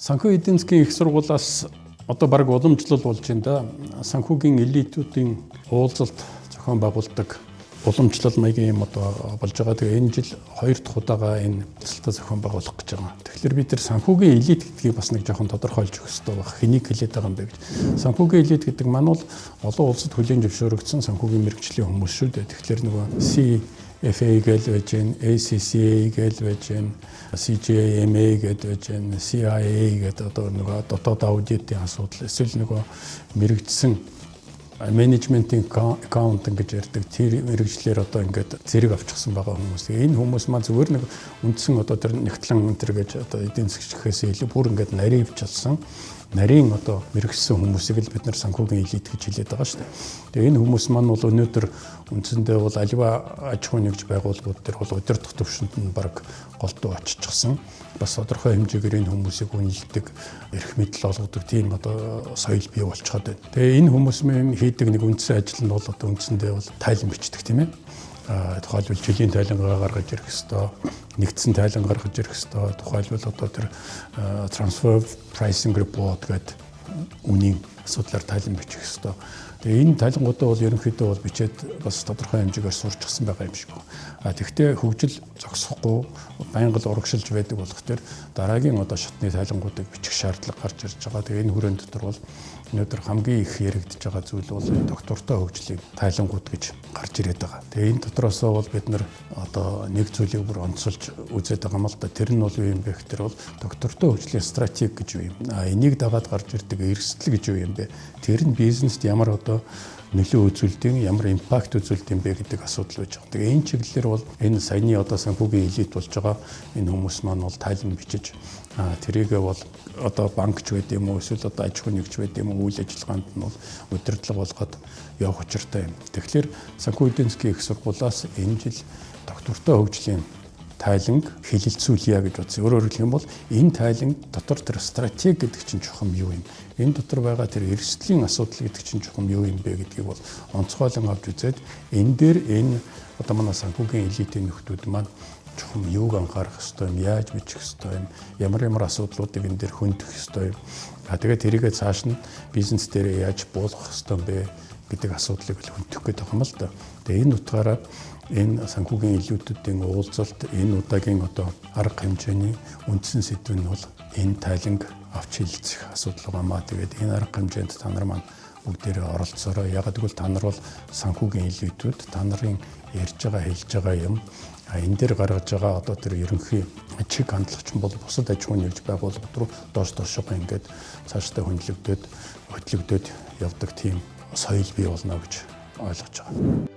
Санхүү эдийн засгийн их сургуулиас одоо баг уламжлал болж байна да. Санхүүгийн элитүүдийн уулзалт зохион байгуулдаг уламжлал маягийн юм одоо болж байгаа. Тэгээ энэ жил 2 дахь удаага энэ уулзалтаа зохион байгуулах гэж байгаа. Тэгэхээр бид нар санхүүгийн элит гэдгийг бас нэг жоохон тодорхойлж өгөх хэрэгтэй байна. Хэнийг хэлээд байгаа юм бэ гэж. Санхүүгийн элит гэдэг маань бол олон улсад хүлээн зөвшөөрөгдсөн санхүүгийн мэргэжлийн хүмүүс шүү дээ. Тэгэхээр нөгөө CFA гэж байж байна, ACCA гэж байж байна, CGMA гэж байж байна, CIA гэдэг одоо нөгөө дотоод аудитын асуудал эсвэл нөгөө мэрэгдсэн менежментийн аккаунтинг гэж ярьдаг тэр мэрэгчлэр одоо ингээд зэрэг авчихсан байгаа хүмүүс. Энэ хүмүүс маань зүгээр нэг үндсэн одоо тэр нэгтлэн өнтер гэж одоо эдийн засгчхээс илүү бүр ингээд нарийн авчилсан нарийн одоо мэрэгсэн хүмүүсийг л бид нар санхүүгийн элит гэж хэлээд байгаа шүү дээ. Тэгээ энэ хүмүүс маань бол өнөөдөр үндсэндээ бол аливаа аж ахуйн нэгж байгууллагууд төр бол удирдах төвшөнд нь баг голдуу очижчихсан. Бас тодорхой хэмжээгээр энэ хүмүүсийг үнэлдэг, эрх мэдэл олгодог тийм одоо соёл бий болчиход байна. Тэгээ энэ хүмүүсийн хийдэг нэг үндсэн ажил нь бол одоо үндсэндээ бол тайлан бичдэг тийм ээ. Тухайлбал жилийн тайлангаа гаргаж ирэх ёстой, нэгдсэн тайлан гаргаж ирэх ёстой. Тухайлбал одоо тэр transfer pricing report гэдэг үнийн асуудлаар тайлан бичих ёстой. Тэгээ энэ тайлангуудаа бол ерөнхийдөө бол бичээд бас тодорхой хэмжээгээр сурчсан байгаа юм шиг байна. Тэгвэл хөгжил зогсохгүй байнга л урагшилж байдаг болох төр дараагийн одоо шатны тайлангуудыг бичих шаардлага гарч ирж байгаа. Тэгээ энэ хүрээнд дотор бол өнөөдөр хамгийн их яригдж байгаа зүйл бол доктортой хөгжлийн тайлангууд гэж гарч ирээд байгаа. Тэгээ энэ дотроос бол бид нар одоо нэг зүйлийг бүр онцолж үзээд байгаа юм л да. Тэр нь бол юу юм бэ гэхээр бол доктортой хөгжлийн стратеги гэж юу юм. Энийг дагаад гарч ирдэг эрсдэл гэж юу юм бэ? Тэр нь бизнест ямар одоо нөлөө үзүүлдэг, ямар импакт үзүүлдэг юм бэ гэдэг асуудал байж байгаа. Тэгээ энэ чиглэлээр бол энэ саяны одоо санхүүгийн элит болж байгаа энэ хүмүүс маань бол тайлан бичиж тэрийгээ бол одоо банкч байд юм уу эсвэл одоо аж ахуйн нэгж байд юм уу үйл ажиллагаанд нь бол удирдлага болгоод явах учиртай юм. Тэгэхээр санхүү эдийн засгийн их сургуулиас энэ жил доктортой хөгжлийн тайланг хэлэлцүүлье гэж бодсон. Өөрөөр хэлэх юм бол энэ тайланг дотор тэр стратеги гэдэг чинь чухам юу юм? Энэ дотор байгаа тэр эрсдлийн асуудал гэдэг чинь чухам юу юм бэ гэдгийг бол онцгойлон авч үзээд энэ дээр энэ одоо манай санхүүгийн элитийн нөхдүүд маань чухам юуг анхаарах ёстой юм, яаж бичих ёстой юм, ямар асуудлуудыг энэ дээр хөндөх ёстой юм. Тэгээд тэрийгээ цааш нь бизнес дээр яаж буулгах ёстой юм бэ гэдэг асуудлыг л хөндөх гээд байгаа юм л да. Тэгээ энэ утгаараа энэ санхүүгийн элитүүдийн уулзалт энэ удаагийн одоо арга хэмжээний үндсэн сэдв нь бол энэ тайланг авч хэлцэх асуудал байнамаа. Тэгээд энэ арга хэмжээнд та нар маань бүгдээрээ оролцоорой. Яг гэвэл та нар бол санхүүгийн элитүүд, та нарын ярьж байгаа хэлж байгаа юм энэ дээр гаргаж байгаа одоо тэр ерөнхий чиг хандлагч бол бусад аж ахуйн нэгж байгууллагууд руу доош доошоо ингээд цаашдаа хөндлөгдөд, хөтлөгдөд явдаг тийм соёл бий болно гэж ойлгож байгаа.